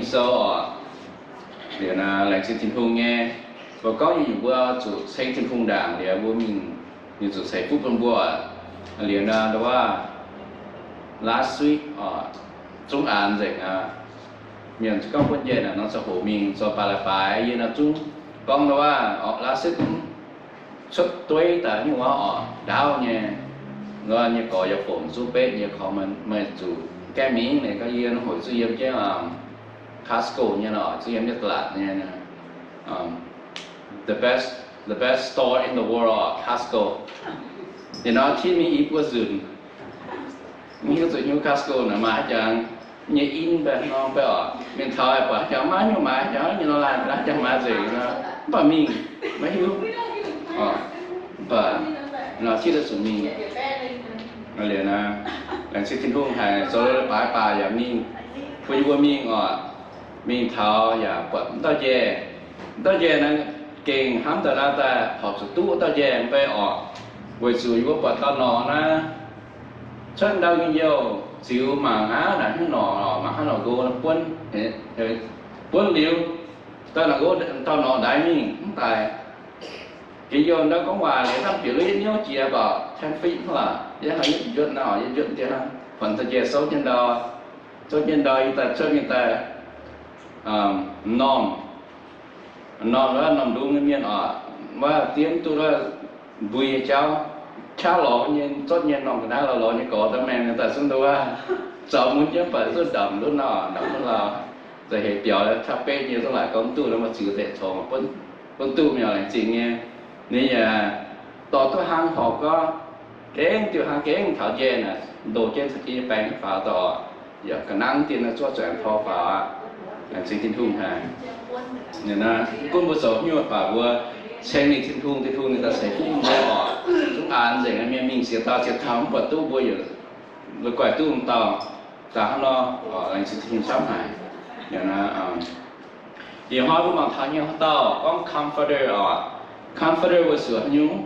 so để là lãnh sự thiên hùng nghe và có những bữa chủ xây thiên hùng đảng để bữa mình chủ xây phúc con bữa liền đó là last week trung an rồi miền có quân dân là nó sẽ hỗ mình cho bà lại phải như là chúng con đó là last week cũng xuất tuổi tại nhưng mà đau nha rồi như có giờ phồn giúp bếp như họ mình chủ cái miếng này có gì nó hồi suy em chứ Costco như nó suy em nhất là nha the best store in the world Costco thì nó chỉมีอีกว่าอื่นมีก็สุดยูCostcoนะมาจังnhư inแบบน้องไปmiền Tháiป่ะจะมาอยู่มาจะnhư nó làm raจะมาgì nó bà mình mấy hiểu bà nó chỉ là sự mình nó liền lần trước thiên hùng hay rồi bà giờ mình bây giờ mình tháo giờ quận tao về nó kinh hám tao ra ta học sự tu tao về về với sự vô quận tao nọ na chân đâu nhiều chịu mà á là cái nọ mà cái nọ go nó quân liều tao là go tao nọ đại mình tại cái giờ đó có quà để thăm kiểu lý nhớ chia vào thành phí là giá là những chuyện nào những chuyện thế nào phần thật về số trên đó ta cho người ta non đó nằm đúng nguyên miền và tiếng tôi đó vui cháu lọ nhiên tốt nhiên nòng cái đó là như có tấm men người ta xung đôi cháu muốn chứ phải rất đậm lúc nào đậm là rồi hệ biểu tháp bê như tôi lại công tu nó mà chịu tệ thổ mà quân tu mèo lại chỉ nghe nên là tỏ tôi hàng họ có cái tiêu hàng cái thảo trên là đồ trên thực tế bánh phá tỏ giờ khả năng tiền là cho chuyển thọ phá là sinh thiên thung hàng nên là quân bộ số như phá vừa xem đi thiên thung người ta sẽ cũng bỏ chúng án rồi là mình sẽ tạo sẽ thắng và tu bây giờ rồi quay tu tàu ta nó là sinh thiên sắp này nên là thì họ cũng bằng thằng nhau tàu có comforter với sửa nhung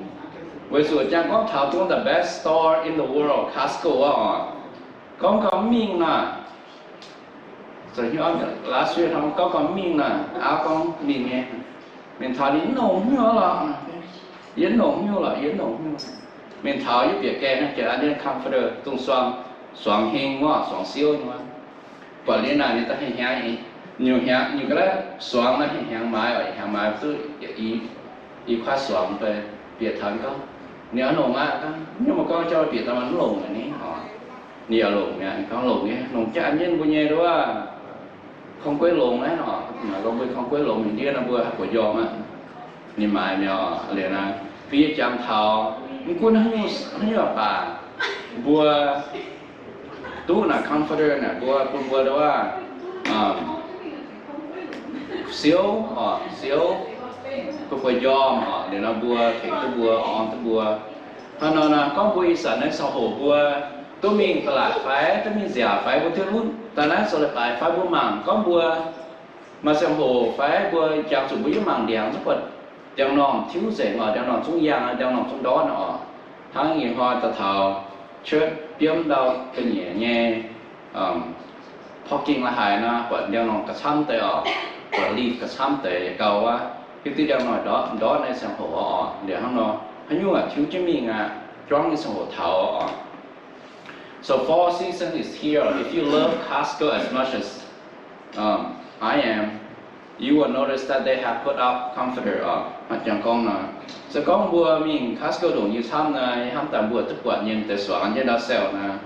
với sửa chẳng có thảo tuôn the best store in the world Costco có mình là rồi như ông last year thằng có mình là áo con mình nghe mình thảo đến nồng như là yến nồng mình thảo giúp việc kèm cho anh đến comforter tung xoang hình quá xoang siêu nhưng mà quản lý này người ta hay hay nhiều cái đó xoang nó hàng mai tôi ý khoa xoang về việc thằng có nếu lồng nhưng mà có cho việc tao nó lồng này nhiều lồng nha có lồng nghe lồng cho anh nhân của nhà đó không quấy lồng đấy nọ mà không quấy lồng mình kia nó vừa của giò mà nhưng mà mèo liền là phía trong thảo mình cũng nó bà vừa tú là comforter nè vừa đó xíu có giò để nó vừa thì tôi vừa on tôi vừa nó là có vui sản nó sau hồ vừa tôi mình là phải tôi mình dẻo phải vừa thiếu luôn ta nói sau lại phải vừa mảng có vừa mà sau hồ phải vừa chào chủ với mảng đèn rất vật chẳng nòng thiếu rẻ mà chẳng nòng xuống giang chẳng nòng xuống đó nọ tháng ngày hoa ta thảo chết biếm đâu cái nhẹ talking là hài na vẫn chẳng nòng cả trăm tệ và leave cả trăm tệ cầu cái tí đang nói đó này sang hồ để hắn nó hắn nhung thiếu chứ mình trong cái sang hồ thảo So fall season is here. If you love Costco as much as I am, you will notice that they have put out comforter mặt chẳng con là sẽ có bữa mình Costco đủ như thăm này ham tạm bữa tức quả nhìn tới xóa như đã sẹo là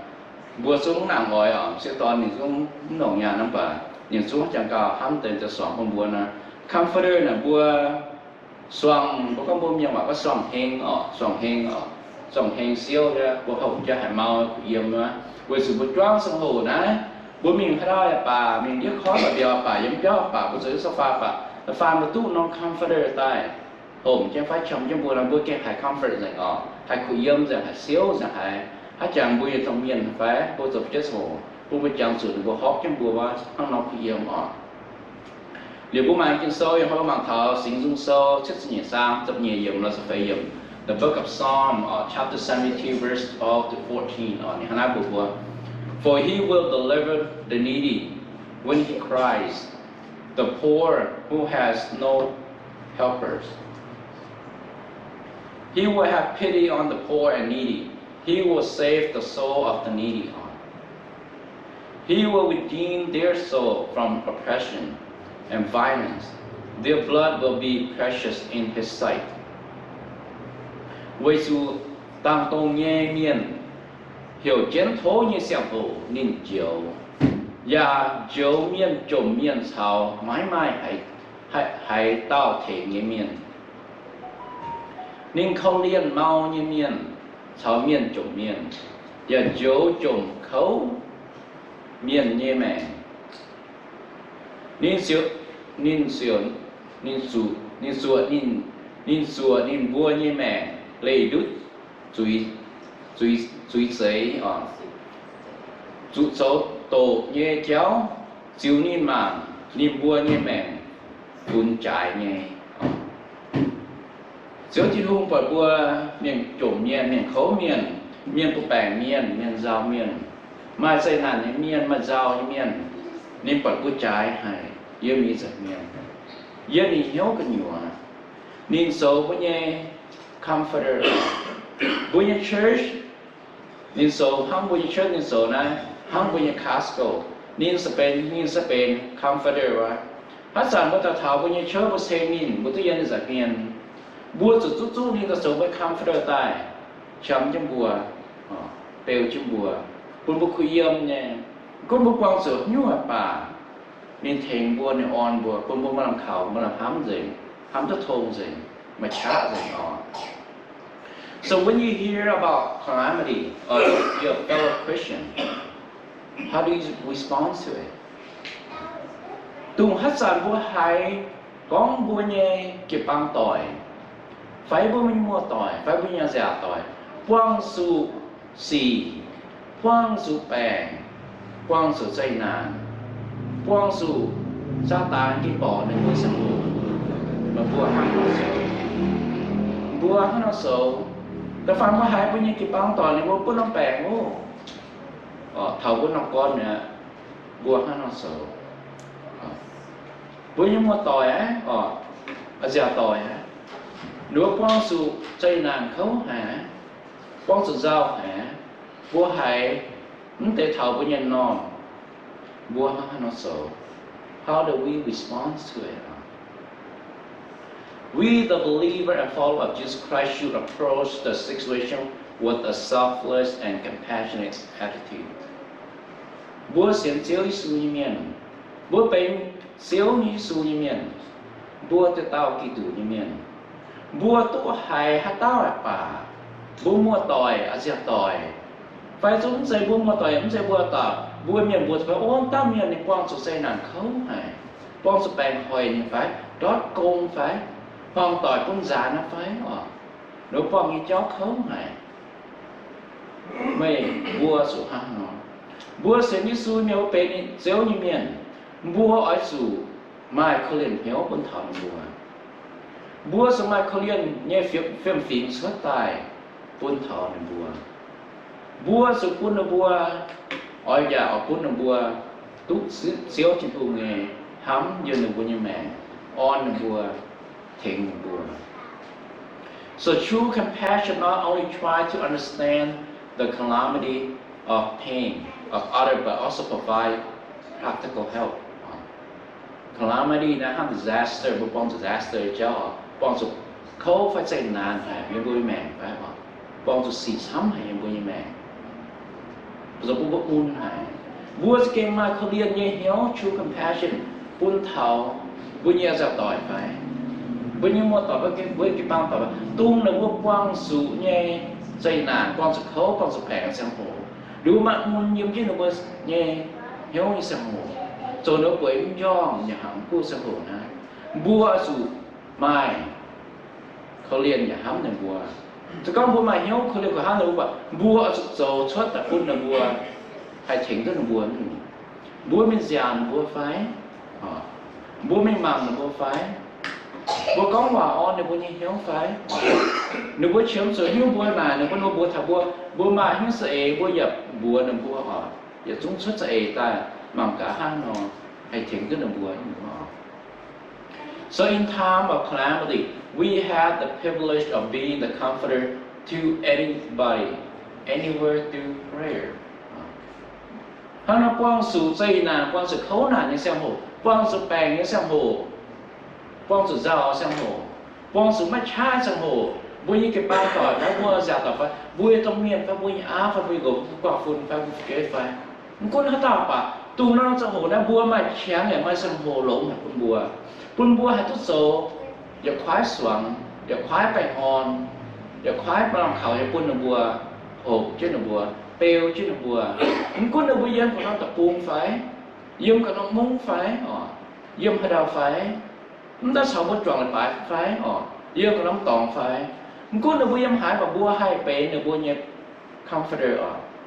bữa xuống nặng ngồi sẽ toàn mình xuống nổ nhà năm bà nhìn xuống chẳng cả ham tới xóa con bữa là comforter là bữa xoang có bữa nhiều mà có xoang heng siêu ra bữa hậu cho hải mau yếm nữa với sự bữa choáng sông hồ đấy bữa mình phải đo bà mình rất khó là điều bà giống cho bà có dưới sofa bà một tu non comforter tại ổn chẳng phải chồng trong bữa làm bữa kia hay comfort rằng hay cụ yếm rằng hay siêu rằng hay chẳng bữa trong miền phải bữa tập chết hồ bữa chẳng sửa được bữa hot trong bữa ba không nó cụ yếm liệu bữa mai trên soi họ mang thọ sinh dung sâu chất nhẹ sang tập nhẹ yếm là sẽ phải yếm The book of Psalm, chapter 72, verse 12 to 14. For he will deliver the needy when he cries, the poor who has no helpers. He will have pity on the poor and needy. He will save the soul of the needy. He will redeem their soul from oppression and violence. Their blood will be precious in His sight. Vì sự tăng tôn nghe miên, hiểu chiến thố như xeo bổ nên chiều, và chiều miên trộm miên sao mãi mãi hãy tạo thể nghe miên. Nên không liên mau như miên, sao miên trộm miên, và chiều trộm khấu miên như mẹ. Nên bua như mẹ, lấy đút chuối giấy chuột số tổ như cháu chiếu nên màng nên bua như mẹ vun trái như chiếu chỉ hung bởi bua miền trộm miền khấu miền của bè miền rau miền mai xây nàn như miền mà rau như miền nên bởi bua trái hay yêu mi giật miền yêu mi hiếu cái nhiều nên số với nhé comforter với nhé church nên số hăng với nhé church nên số này hăng với nhé Costco nên Spain comforter wa hát sản với ta thảo với nhé church với xe min với tự nhiên giật miền bùa chút nên ta số với comforter tại chấm trong bùa bèo trong bùa bùa khuy yếm nhé con bùa quang sửa nhú hả bà nên thèn bùa nên on bùa con bùa mà làm khảo mà làm hám tất thôn gì mà chả gì đó. So when you hear about calamity of your fellow Christian, how do you respond to it? Tung hát sản bùa hay con bùa nhé kịp băng tỏi phải bùa mình mua tỏi phải bùa nhà giả tỏi quang su xì quang su bèn quang su dây nàn quang su sa tán cái bỏ nên bùa sẵn bùa mà bùa hát nó xấuแต่ฟังว่าหายไปยังกี่ปังต่อเนี่ยว่าปุ่นน้ำแปลงโอ้เท่าปุ่นน้ำก้อนเนี่ยบัวฮันนอโซบัวยังมัวต่อยอาจจะต่อยหรือป้องสู่ใจนางเขาหาป้องสู่เจ้าหาบัวหายนั่นแต่เท่าปุ่นยังนอนบัวฮันนอโซ How do we respond to it? We, the believer and follower of Jesus Christ, should approach the situation with a selfless and compassionate attitude. Búa xiên chiếu Giêsu như miền, búa bén chiếu như Giêsu như miền, búa tự tao kỳ tủ như miền, búa tụ hài hát tao là bà, búa mua tỏi à giặc tỏi, phải chúng dây búa mua tỏi em dây búa tỏi, búa miền búa phải ôn tao miền này quang số dây nàng khấu hài, quang số bèn hồi như phải, đót công phải. Phong tỏi cũng già nó phải nếu phong như cháu khấu này mày bua sủ hăng nó bua sẽ như xui miếu bê ní dễu như miền bua ở sủ mai khâu liền hiếu bún thảo bua sẽ mai khâu liền nhé phim phim xuất tài bún thảo bua sủ bún nó bua ở nhà ở bún nó bua tút xíu trên thu nghề hắm như nó bua như mẹ on nó bua. So true compassion not only try to understand the calamity of pain of others, but also provide practical help. Calamity là ham disaster, but bong disaster cho bong sự khâu phải chạy nạn hay như bôi mèn phải không? Bong sự xì xăm hay như bôi mèn. Rồi bố un hay. Bố cái mà khâu liên như hiếu true compassion bún thảo bún nhẹ dạo tỏi phải. Với những mô tỏ với cái băng tỏ tung là vô quang sự nhé dây nàn quang sự khấu quang sự khỏe sang hồ đúng mà muốn nhiều cái nó mới nhé hiếu như sang hồ rồi nó quấy do nhà hãng khu sang hồ này bua sự maiเขาเรียนอย่าห้ามในบัวจะก้องบัวมาเหี้ยวเขาเรียกว่าห้ามในบัวบัวโจชดแต่พุ่นในบัวให้ถึงก็ในบัวนี่บัวไม่ยานบัวไฟบัวไม่มั่งในบัวไฟบัวก้องว่าอ่อนในบัวนี่เหี้ยวไฟในบัวเชื่อมสวยหิ้วบัวมาในบัวบัวถ้าบัวมาหิ้วเสยบัวหยับบัวในบัวอย่าจุ้งชุดเสยแต่มั่งกะห้างนอ hay thiện cái nông bùa So in time of calamity, we have the privilege of being the comforter to anybody, anywhere through prayer. Nó quang sự dây nà, quang sự khấu nà như xem hồ, quang sự bèn như xem hồ, quang sự giàu xem hồ, quang sự mắt chai xem hồ, vui như cái ba tỏi phải mua giàu tỏi phải vui trong miền phải vui á phải vui gồm quả phun phải vui kế phải, con nó tao bà tu nó xem hồ nó bua mà chém này mà xem hồ lỗ mà con bua hay tốt số, giờ khoái xoắn, giờ khoái bạch hòn, giờ khoái bằng khẩu giờ con nó bua hộp chứ nó bua bèo chứ nó bùa, con nó bây giờ còn nó tập buông phải, yếm còn nó muốn phải, yếm hay đào phải, chúng ta sau một tròn lại phải, yếm còn nó tòng phải, con nó bây giờ hải và bùa hai bè nó bùa nhẹ comforter,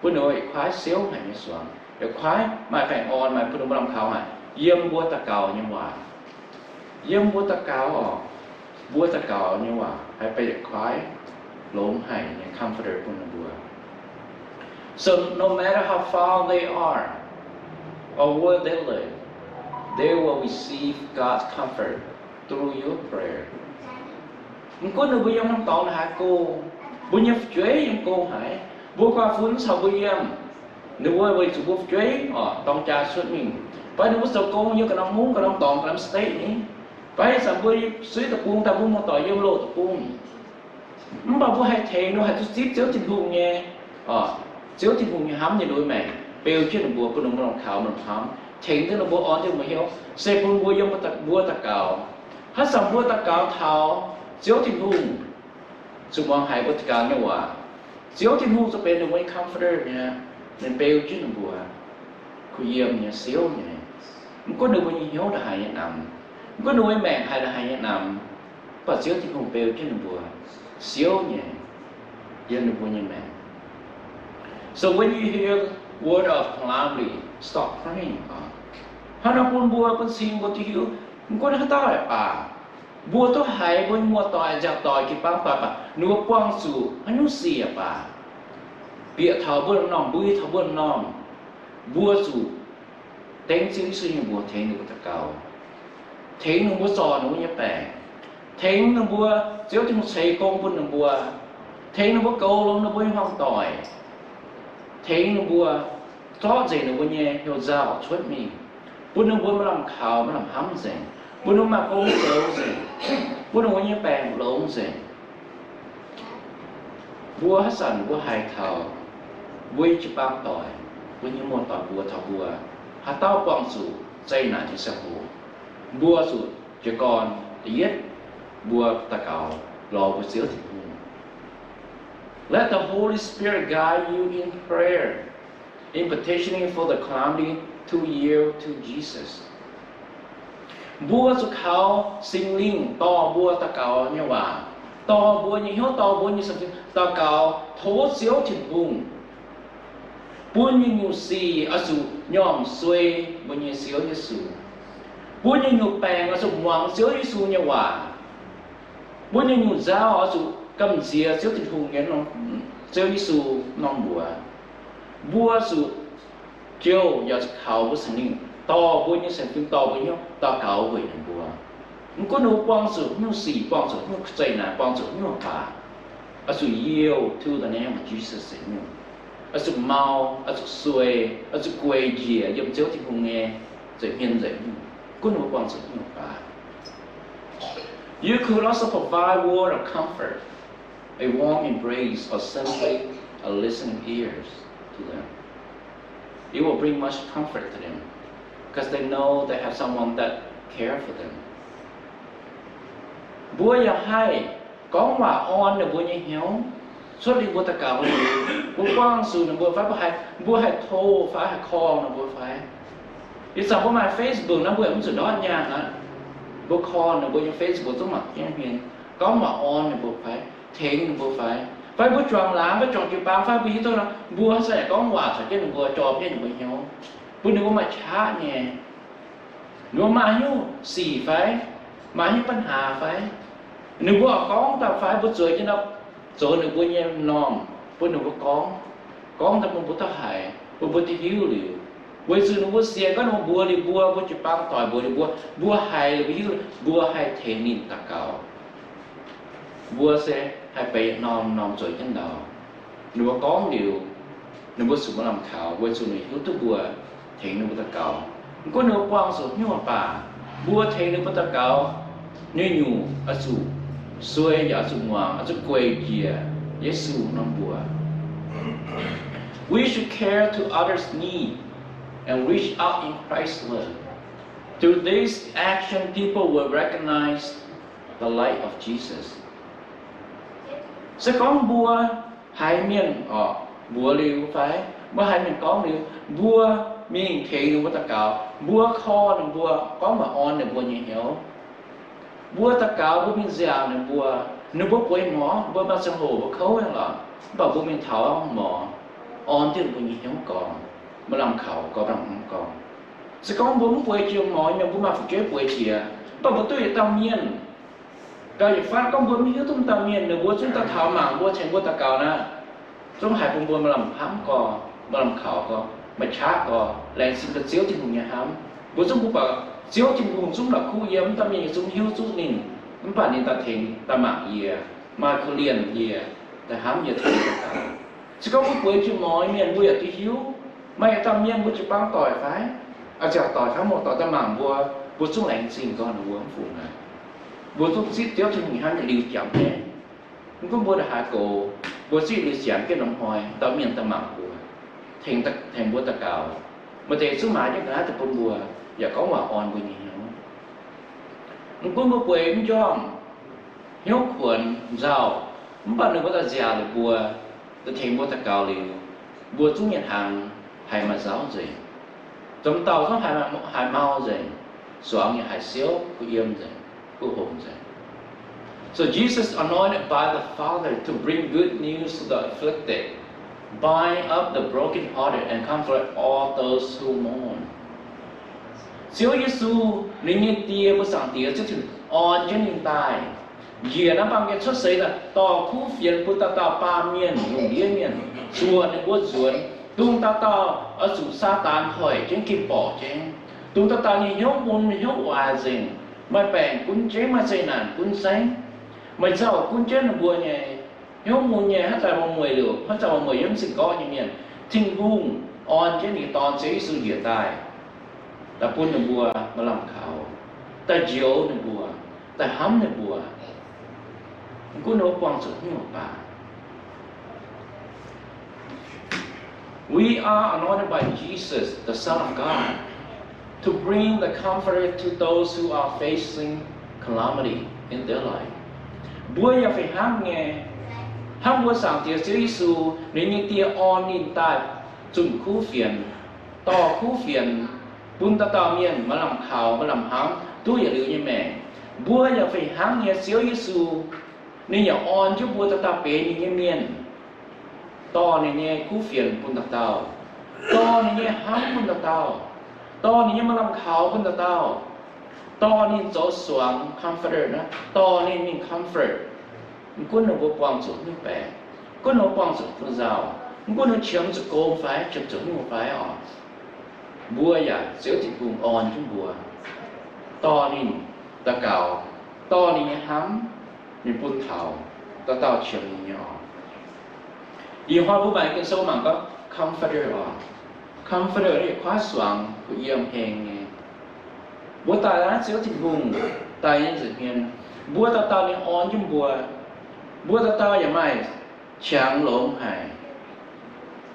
con nó khoái xíu hay như xoắn, để khoái mà phải on mà con nó làm khảo hả, yếm bùa ta cầu như hòa, yếm bùa ta cầu, bùa ta cầu như hòa, hay phải để khoái lốm hay như comforter con nó bùa. So no matter how far they are or where they live, they will receive God's comfort through your prayer. Có nơi bây giờ năm tàu là cô, bây giờ chơi em cô hãy, bố qua phun sau bây giờ, nếu bây giờ bố chơi, tông cha xuất mình, phải nếu sau cô như cái năm muốn cái năm tàu cái năm stay này, phải sau bây suy tập buông ta buông một tỏi yếm lô tập buông, nó bảo bố hay thế nó hay chút xíu trên hùng nghe, chiếu thì vùng hám như đôi mẹ, bèo chứ nó bùa con nó khảo nó hám, chỉnh thế nó bùa on chứ mà hiểu, xe bùa bùa yếm bùa ta cào, hát sầm bùa ta cào tháo, chiếu thì vùng, sum mong hải bùa ta cào như vậy, chiếu thì vùng sẽ bên được mấy comforter nha, nên bèo chứ nó bùa, cứ yếm nha xíu nha, không có được bao nhiêu hiếu là hải nhẹ nằm, không có nuôi mẹ hải là hải nhẹ nằm, và chiếu thì vùng bèo chứ nó bùa, xíu nha, yếm được bao nhiêu mẹ. So when you hear word of calamity, stop praying. Hana pun bua pun sing bua tiu, mungkin dah tahu apa. Bua tu hai pun mua toy jak toy kipang apa. Nuo puang su, hanu si apa. Biar thau bua nom, bui thau bua nom. Bua su, teng sing su yang bua teng nu ta kau. Teng nu bua so nu nya pe. Teng nu bua, jiu tu sei kong pun nu bua. Teng nu bua kau long nu bua hoang toy. Thấy nó bùa, rõ gì nó bùa nhẹ, hiểu dạo chuốt mình. Bùa nó bùa mà làm khảo, mà làm hắm gì. Bùa nó mà công sớm gì. Bùa nó bùa nhẹ bèn lông gì. Bùa hát sẵn, bùa hài thảo. Bùa chỉ bác tỏi. Bùa như một tỏi bùa thảo bùa. Hát tao quang sủ, dây nà chỉ sạc bùa. Bùa sủ, chỉ còn yết. Bùa ta cào, lò bùa xíu thì bùa. Let the Holy Spirit guide you in prayer, in petitioning for the calamity to yield to Jesus. Bua su khao sinh linh to bua ta cao như hòa, to bua như hiếu to bua như sập ta cao thố xíu thịt vùng. Bua như nhu si ở su nhom xuôi bua như xíu như su. Bua như nhu bèn ở su hoàng xíu như su như hòa. Bua như nhu giáo ở su cầm dìa xíu thịt hùng nghe nó xíu như su non bua su chiều giờ khảo bua sinh linh to bua như sinh linh to bua như to cao với những bua không có nô quang sự nô xì quang sự nô dây nà quang sự nô bà ở su yield to the name of Jesus như ở su mau ở su xuôi ở su quay dìa dùm xíu thịt hùng nghe rồi hiền rồi có nô quang sự nô bà. You could also provide word of comfort, a warm embrace, or simply a listening ears to them. It will bring much comfort to them because they know they have someone that cares for them. Bua ya hai, có mà on là bua như hiếu, xuất đi bua ta cả bua quang su là bua hai thô phải hai kho là bua phải. Vì sao bua mà Facebook nó bua cũng sự đó nha hả? Bố kho là bố như Facebook tốt mặt nha hiền có mà on là bố phải thế là bố phải bố chọn lá bố chọn chữ báo phải vì tôi là bố sẽ có quả sẽ cái bố chọn cái bố nhau bố đừng có mà chả nhẹ nếu mà hiu xì phải mà hiuปัญหาphải nếu bố có ta phải bố chơi cho nó rồi nếu bố nhẹ nòng bố nếu bố có ta bố ta hại bố thì hiu liu với sự nó búa xe có nó búa đi búa chụp băng tỏi búa đi búa hay ví dụ búa hay thế nín ta cầu búa sẽ hay phải nòm rồi chân đầu nếu có điều nếu búa sụp làm khảo với sự này yếu tố búa thế nó búa ta cầu có nếu quang số như mà bà búa thế nó búa ta cầu nếu nhủ ở sụp xuôi ở sụp ngoằng ở sụp quay kia Giêsu nòm búa. We should care to others' need and reach out in Christ's love. Through this action, people will recognize the light of Jesus. Sẽ có bùa hai miền bùa liu phải bùa hai miền có liu bùa miền thị liu tất cả bùa kho là bùa có mà on là bùa nhẹ hiểu bùa tất cả bùa miền già là bùa nếu bùa quay mỏ bùa ba sông hồ bùa khấu hay là bảo bùa miền thảo mỏ on thì bùa nhẹ hiểu còn mà làm khẩu có bằng không còn sẽ có bốn quay chiều mỏi nhưng bùa mà phải chế quay chìa bảo bùa tôi tâm nhiên cái phát công bùa miếu tung tâm nhiên nếu bùa chúng ta thảo mảng bùa thành bùa ta cào na chúng hải bùa mà làm hám cò mà làm khẩu có mà chát cò lại xin được xíu trên vùng nhà hám bùa chúng cũng bảo xíu trên vùng chúng là khu yếm tâm nhiên chúng hiu chút nín chúng bạn nên ta thỉnh ta mạng gì mà cứ liền gì ta hám gì thỉnh ta cào sẽ có bùa quay chiều mỏi miền bùa thì hiu mày tâm nhiên bùa chụp băng tỏi phái chào tỏi phái một tỏi ta mảng bùa chúng lại xin con là bùa phụ này bùa thuốc xít tiếp cho mình hai liều chậm nhé không có bùa đã hạ cổ bùa xít liều chậm cái đồng hồi tạo miền ta mảng bùa thành bùa ta cào mà để số mãi những cái từ bùa và có hòa on bùa nhiều không có bùa quê không cho hiếu khuẩn giàu không bao giờ có ta già được bùa ta thành bùa ta cào liều bùa chúng nhận hàng hay mà giáo gì trong tàu không hay mau gì soạn như hay xíu của yếm gì. So Jesus anointed by the Father to bring good news to the afflicted, bind up the broken-hearted, and comfort all those who mourn. Siêu Giêsu nên như tia của sáng tia choถึง on trên hiện tại, giờ nó bằng cái xuất xứ là tỏ khu phiền của ta tạo ba miền, dùng địa miền, chùa nên quốc ruộng, tung ta tạo ở chủ sa tàn khỏi trên kim bỏ trên, tung ta tạo như hiếu môn hiếu hòa dình. Mày bèn cún chế mà xây nàn cún sáng mày sao cún chế là bùa nhẹ hiếu môn nhẹ hết tại một người được hết tại một người giống sinh có như miền thinh hung on chế này toàn chế sự địa tài ta cún là bùa mà làm khảo ta chiếu là bùa ta hắm là bùa cún nó quan trọng như một bà. We are anointed by Jesus, the Son of God, to bring the comfort to those who are facing calamity in their life. Bùa ya phải ham bùa sáng tiệt Chúa Giêsu nên như tia on in tai chuẩn khu phiền to khu phiền bún ta tạo miền mà làm khảo mà làm hám tu ya lưu như mẹ bùa ya phải ham nghe Chúa Giêsu nên ya on chứ bùa ta tạo bể như miền to nên nghe khu phiền bún ta tạo to nên nghe hám bún ta tạo to nên mà làm khảo bún ta tạo to nên chỗ soạn comforter đó to nên mình comfort quân nó có quan trọng như vậy quân nó quan trọng phương giàu quân nó chiếm cho cô phải chiếm cho một phải ở bùa ya giữa thì cùng on chung bùa to nên ta cào to nên hám nên bún thảo ta tạo chiếm nhỏ y hoa bố bạn cái số mà có comforter ở comforter thì khóa soạn của yếm hèn nghe bùa ta đã giữa thì cùng tại những sự kiện bùa ta tạo nên on chung bùa ta tạoอย่างไรช้างหลงหาย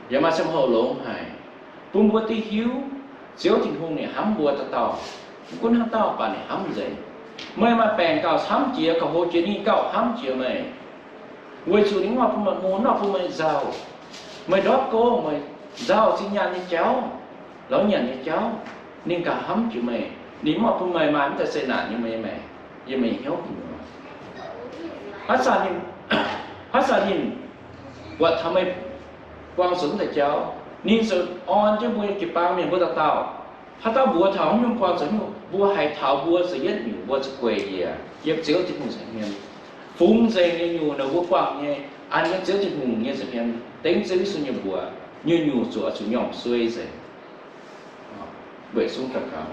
อย่างมาสมโหหลงหายปุ่มบวที่หิวเสียวถิ่นหงเนี่ยห้ำบวตะเต่าคุณห้ำเต่าป่านเนี่ยห้ำใจเมื่อมาแปลงเก่าห้ำเจียกับโฮเจนี่เก่าห้ำเจียไม่เวชูนิ้งว่าพุ่มมันมูนว่าพุ่มมันเจ้าไม่ดอกโก้ไม่เจ้าสิญญาณนี่เจ้าแล้วญาณนี่เจ้านิ่งกับห้ำเจียไม่นิ่งว่าพุ่มมันมาแต่เสนายังไม่ยังไม่เหี้ยวหัวภาษาหินว่าทำไมความสนแต่เจ้านี่สุดอ่อนจะบัวจีบปางเหมือนบัวตะเต่าถ้าเต่าบัวเถาไม่มีความสนบัวหายเถาบัวเสียอยู่บัวจะเกยเยียเย็บเสียวที่หูเสียเงียบฟุ้งเสียงอยู่ในบัวกว้างเนี่ยอันนี้เสียวที่หูเงียบเสียงเต็งเสียวที่สุญญบัวอยู่ส่วนสุญญองสวยเสีย bệ xuống thật khảo